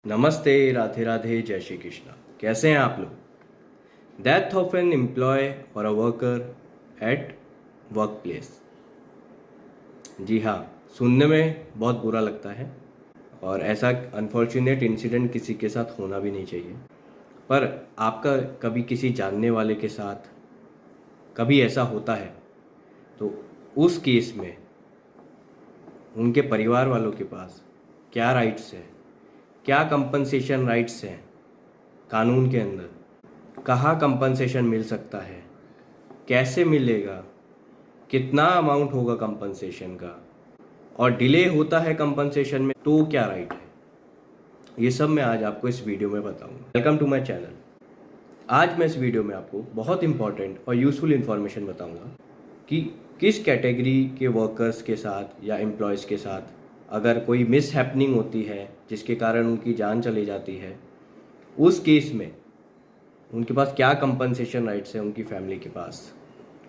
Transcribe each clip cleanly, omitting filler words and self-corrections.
नमस्ते, राधे राधे, जय श्री कृष्णा। कैसे हैं आप लोग? डेथ ऑफ एन एम्प्लॉय और a worker at work place. जी हाँ, सुनने में बहुत बुरा लगता है और ऐसा अनफॉर्चुनेट इंसिडेंट किसी के साथ होना भी नहीं चाहिए। पर आपका कभी किसी जानने वाले के साथ कभी ऐसा होता है तो उस केस में उनके परिवार वालों के पास क्या राइट्स हैं, क्या कंपनसेशन राइट्स हैं कानून के अंदर, कहाँ कंपनसेशन मिल सकता है, कैसे मिलेगा, कितना अमाउंट होगा कंपनसेशन का, और डिले होता है कंपनसेशन में तो क्या राइट है, ये सब मैं आज आपको इस वीडियो में बताऊंगा। Welcome to my channel. आज मैं इस वीडियो में आपको बहुत इंपॉर्टेंट और यूज़फुल इन्फॉर्मेशन बताऊंगा कि किस कैटेगरी के वर्कर्स के साथ या एम्प्लॉयज़ के साथ अगर कोई मिस हैपनिंग होती है जिसके कारण उनकी जान चली जाती है, उस केस में उनके पास क्या कंपनसेशन राइट्स है, उनकी फैमिली के पास,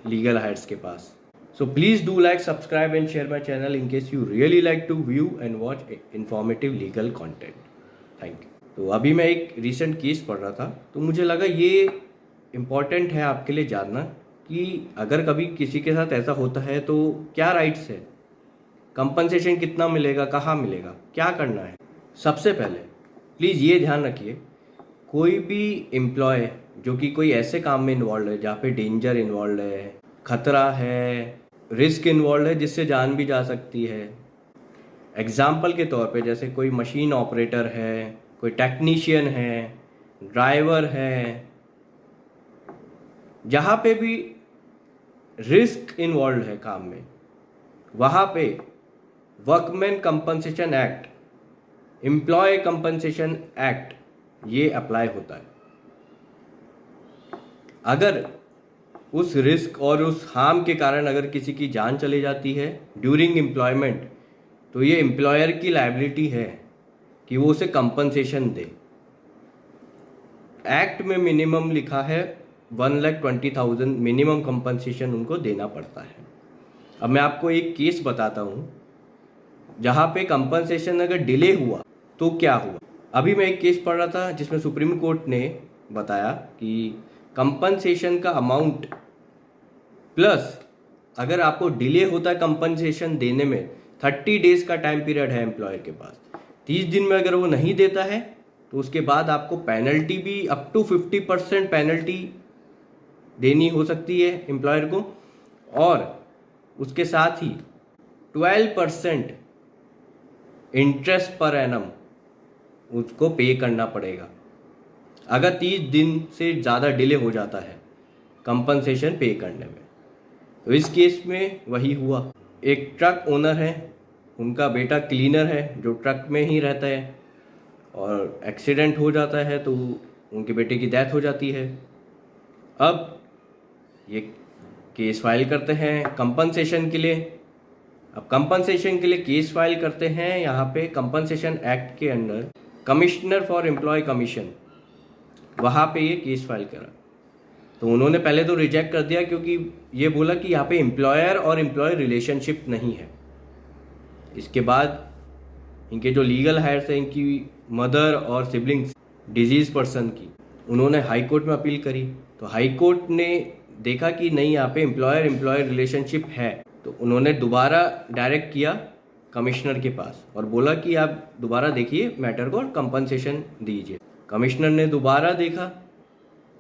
लीगल हायर्स के पास। So please do like, subscribe and share my channel in case you really like to view and watch informative legal content. Thank you. तो अभी मैं एक रिसेंट केस पढ़ रहा था तो मुझे लगा ये इम्पॉर्टेंट है आपके लिए जानना कि अगर कभी किसी के साथ ऐसा होता है तो क्या राइट्स है, कंपनसेशन कितना मिलेगा, कहाँ मिलेगा, क्या करना है। सबसे पहले प्लीज़ ये ध्यान रखिए, कोई भी एम्प्लॉय जो कि कोई ऐसे काम में इन्वॉल्व है जहाँ पे डेंजर इन्वॉल्व है, खतरा है, रिस्क इन्वॉल्व है जिससे जान भी जा सकती है। एग्जाम्पल के तौर पे जैसे कोई मशीन ऑपरेटर है, कोई टेक्नीशियन है, ड्राइवर है, जहाँ पे भी रिस्क इन्वॉल्व है काम में, वहाँ पे workman compensation act, employee compensation act ये अप्लाई होता है। अगर उस रिस्क और उस हार्म के कारण अगर किसी की जान चली जाती है ड्यूरिंग एम्प्लॉयमेंट, तो ये एम्प्लॉयर की लायबिलिटी है कि वो उसे कंपनसेशन दे। एक्ट में मिनिमम लिखा है 1,20,000 मिनिमम कंपनसेशन उनको देना पड़ता है। अब मैं आपको एक केस बताता हूँ जहाँ पे कंपनसेशन अगर डिले हुआ तो क्या हुआ। अभी मैं एक केस पढ़ रहा था जिसमें सुप्रीम कोर्ट ने बताया कि कंपनसेशन का अमाउंट प्लस अगर आपको डिले होता है कंपनसेशन देने में, 30 डेज का टाइम पीरियड है एम्प्लॉयर के पास, 30 दिन में अगर वो नहीं देता है तो उसके बाद आपको पेनल्टी भी अप टू 50% पेनल्टी देनी हो सकती है एम्प्लॉयर को, और उसके साथ ही 12% इंटरेस्ट पर एनम उसको पे करना पड़ेगा अगर 30 दिन से ज़्यादा डिले हो जाता है कंपनसेशन पे करने में। तो इस केस में वही हुआ। एक ट्रक ओनर है, उनका बेटा क्लीनर है जो ट्रक में ही रहता है, और एक्सीडेंट हो जाता है तो उनके बेटे की डेथ हो जाती है। अब ये केस फाइल करते हैं कंपनसेशन के लिए। अब कंपनसेशन के लिए केस फाइल करते हैं यहाँ पे कंपनसेशन एक्ट के under commissioner for employ commission, वहाँ पे ये केस फाइल करा। तो उन्होंने पहले तो रिजेक्ट कर दिया क्योंकि ये बोला कि यहाँ पे एम्प्लॉयर और एम्प्लॉय रिलेशनशिप नहीं है। इसके बाद इनके जो लीगल हायर्स हैं, इनकी मदर और सिबलिंग्स डिजीज पर्सन की, उन्होंने हाई कोर्ट में अपील करी। तो हाई कोर्ट ने देखा कि नहीं, यहाँ पे एम्प्लॉयर एम्प्लॉय रिलेशनशिप है, तो उन्होंने दोबारा डायरेक्ट किया कमिश्नर के पास और बोला कि आप दोबारा देखिए मैटर को और कंपनसेशन दीजिए। कमिश्नर ने दोबारा देखा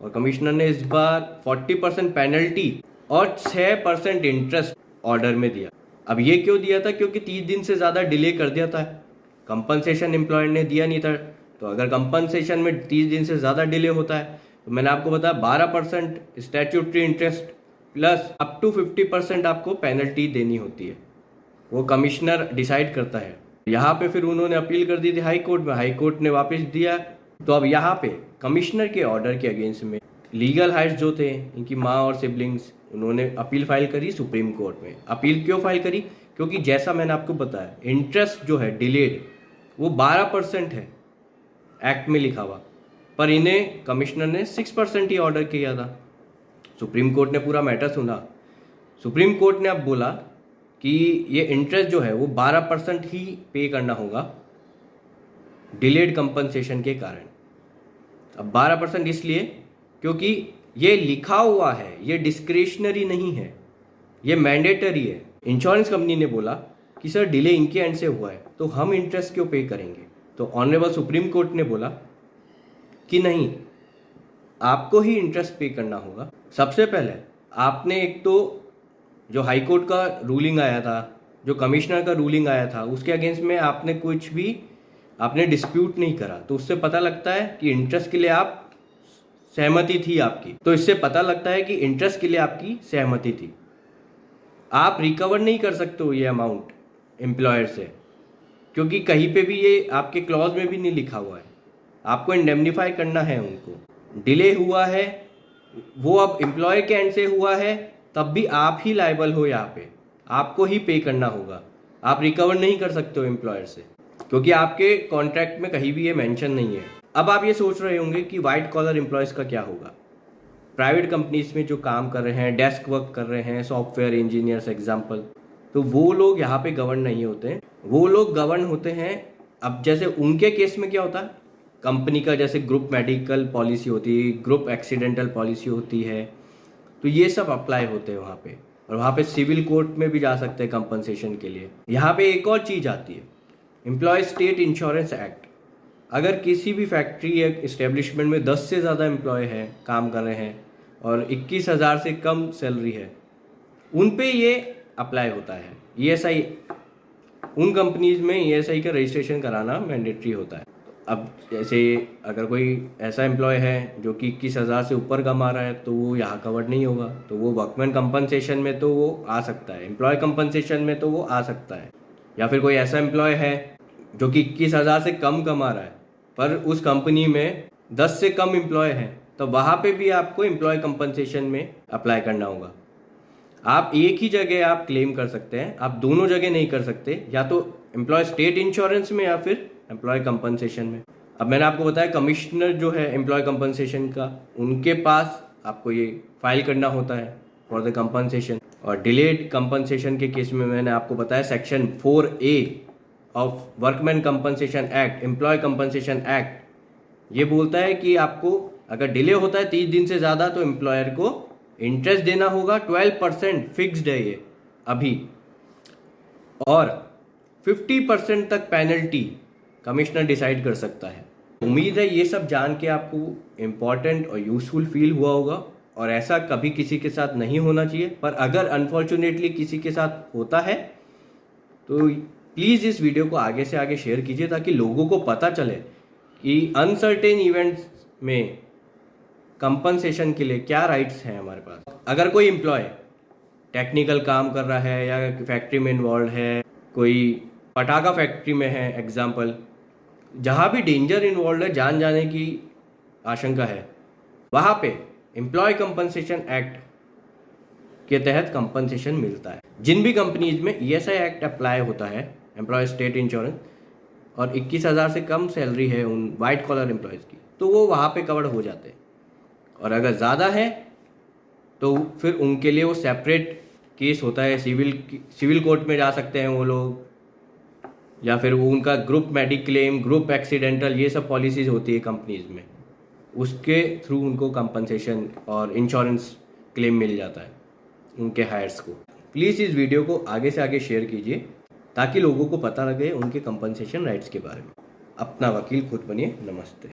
और कमिश्नर ने इस बार 40% पेनल्टी और 6% इंटरेस्ट ऑर्डर में दिया। अब ये क्यों दिया था? क्योंकि 30 दिन से ज़्यादा डिले कर दिया था, कंपनसेशन एम्प्लॉयर ने दिया नहीं था। तो अगर कंपनसेशन में 30 दिन से ज़्यादा डिले होता है तो मैंने आपको बताया 12% statutory interest plus up to 50% आपको पेनल्टी देनी होती है। वो कमिश्नर डिसाइड करता है। यहाँ पे फिर उन्होंने अपील कर दी थी हाई कोर्ट में, हाई कोर्ट ने वापस दिया। तो अब यहाँ पे कमिश्नर के ऑर्डर के अगेंस्ट में लीगल हायर्स जो थे, इनकी माँ और सिबलिंग्स, उन्होंने अपील फाइल करी सुप्रीम कोर्ट में। अपील क्यों फाइल करी? क्योंकि जैसा मैंने आपको बताया इंटरेस्ट जो है डिलेड वो 12% है एक्ट में लिखा हुआ, पर इन्हें कमिश्नर ने 6% ही ऑर्डर किया था। सुप्रीम कोर्ट ने पूरा मैटर सुना। सुप्रीम कोर्ट ने अब बोला कि ये इंटरेस्ट जो है वो 12% ही पे करना होगा डिलेड कंपनसेशन के कारण। अब 12% इसलिए क्योंकि ये लिखा हुआ है, ये डिस्क्रिशनरी नहीं है, ये मैंडेटरी है। इंश्योरेंस कंपनी ने बोला कि सर डिले इनके एंड से हुआ है तो हम इंटरेस्ट क्यों पे करेंगे। तो ऑनरेबल सुप्रीम कोर्ट ने बोला कि नहीं, आपको ही इंटरेस्ट पे करना होगा। सबसे पहले आपने एक तो जो हाई कोर्ट का रूलिंग आया था, जो कमिश्नर का रूलिंग आया था, उसके अगेंस्ट में आपने कुछ भी आपने डिस्प्यूट नहीं करा, तो उससे पता लगता है कि इंटरेस्ट के लिए आप सहमति थी आपकी। तो इससे पता लगता है कि इंटरेस्ट के लिए आपकी सहमति थी। आप रिकवर नहीं कर सकते हो ये अमाउंट एम्प्लॉयर से, क्योंकि कहीं पे भी ये आपके क्लॉज में भी नहीं लिखा हुआ है। आपको इंडेमनीफाई करना है उनको। डिले हुआ है वो अब एम्प्लॉयर के एंड से हुआ है, तब भी आप ही लायबल हो, यहाँ पे आपको ही पे करना होगा। आप रिकवर नहीं कर सकते हो एम्प्लॉयर से, क्योंकि आपके कॉन्ट्रैक्ट में कहीं भी ये मेंशन नहीं है। अब आप ये सोच रहे होंगे कि वाइट कॉलर एम्प्लॉयज़ का क्या होगा। प्राइवेट कंपनीज में जो काम कर रहे हैं, डेस्क वर्क कर रहे हैं, सॉफ्टवेयर इंजीनियर्स एग्जाम्पल, तो वो लोग यहाँ पे गवर्न नहीं होते हैं। वो लोग गवर्न होते हैं, अब जैसे उनके केस में क्या होता है, कंपनी का जैसे ग्रुप मेडिकल पॉलिसी होती है, ग्रुप एक्सीडेंटल पॉलिसी होती है, तो ये सब अप्लाई होते हैं वहाँ पे। और वहाँ पे सिविल कोर्ट में भी जा सकते हैं कंपनसेशन के लिए। यहाँ पे एक और चीज़ आती है, एम्प्लॉय स्टेट इंश्योरेंस एक्ट। अगर किसी भी फैक्ट्री या इस्टेब्लिशमेंट में 10 से ज़्यादा एम्प्लॉय हैं, काम कर रहे हैं, और 21,000 से कम सैलरी है, उन पे ये अप्लाई होता है। ESI, उन कंपनीज में ESI का रजिस्ट्रेशन कराना मैंडेटरी होता है। अब जैसे अगर कोई ऐसा एम्प्लॉय है जो कि 21,000 से ऊपर कमा रहा है, तो वो यहाँ कवर्ड नहीं होगा, तो वो वर्कमैन कंपनसेशन में तो वो आ सकता है, एम्प्लॉय कंपनसेशन में तो वो आ सकता है। या फिर कोई ऐसा एम्प्लॉय है जो कि 21,000 से कम कमा रहा है, पर उस कंपनी में 10 से कम एम्प्लॉय हैं, तो वहाँ पे भी आपको एम्प्लॉय कंपनसेशन में अप्लाई करना होगा। आप एक ही जगह आप क्लेम कर सकते हैं, आप दोनों जगह नहीं कर सकते, या तो एम्प्लॉय स्टेट इंश्योरेंस में या फिर एम्प्लॉय कंपनसेशन में। अब मैंने आपको बताया कमिश्नर जो है एम्प्लॉय कंपनसेशन का, उनके पास आपको ये फाइल करना होता है फॉर द कंपनसेशन। और डिलेड कंपनसेशन के केस में मैंने आपको बताया section 4A of workman compensation act, employee compensation act, ये बोलता है कि आपको अगर डिले होता है 30 दिन से ज़्यादा, तो एम्प्लॉयर को इंटरेस्ट देना होगा। 12% फिक्स्ड है ये अभी, और 50% तक पेनल्टी कमिश्नर डिसाइड कर सकता है। उम्मीद है ये सब जान के आपको इम्पॉर्टेंट और यूजफुल फील हुआ होगा, और ऐसा कभी किसी के साथ नहीं होना चाहिए। पर अगर अनफॉर्चुनेटली किसी के साथ होता है तो प्लीज़ इस वीडियो को आगे से आगे शेयर कीजिए, ताकि लोगों को पता चले कि अनसर्टेन इवेंट्स में कंपनसेशन के लिए क्या राइट्स हैं हमारे पास। अगर कोई एम्प्लॉय टेक्निकल काम कर रहा है या फैक्ट्री में इन्वॉल्व है, कोई पटाखा फैक्ट्री में है एग्जाम्पल, जहाँ भी डेंजर इन्वॉल्व है, जान जाने की आशंका है, वहाँ पे एम्प्लॉय कंपनसेशन एक्ट के तहत कंपनसेशन मिलता है। जिन भी कंपनीज में ESI एक्ट अप्लाई होता है, एम्प्लॉय स्टेट इंश्योरेंस, और 21,000 से कम सैलरी है उन वाइट कॉलर एम्प्लॉयज़ की, तो वो वहाँ पे कवर हो जाते हैं। और अगर ज़्यादा है तो फिर उनके लिए वो सेपरेट केस होता है, सिविल कोर्ट में जा सकते हैं वो लोग, या फिर वो उनका ग्रुप मेडिक्लेम, ग्रुप एक्सीडेंटल, ये सब पॉलिसीज़ होती है कंपनीज में, उसके थ्रू उनको कंपनसेशन और इंश्योरेंस क्लेम मिल जाता है उनके हायर्स को। प्लीज़ इस वीडियो को आगे से आगे शेयर कीजिए, ताकि लोगों को पता लगे उनके कंपनसेशन राइट्स के बारे में। अपना वकील खुद बनिए। नमस्ते।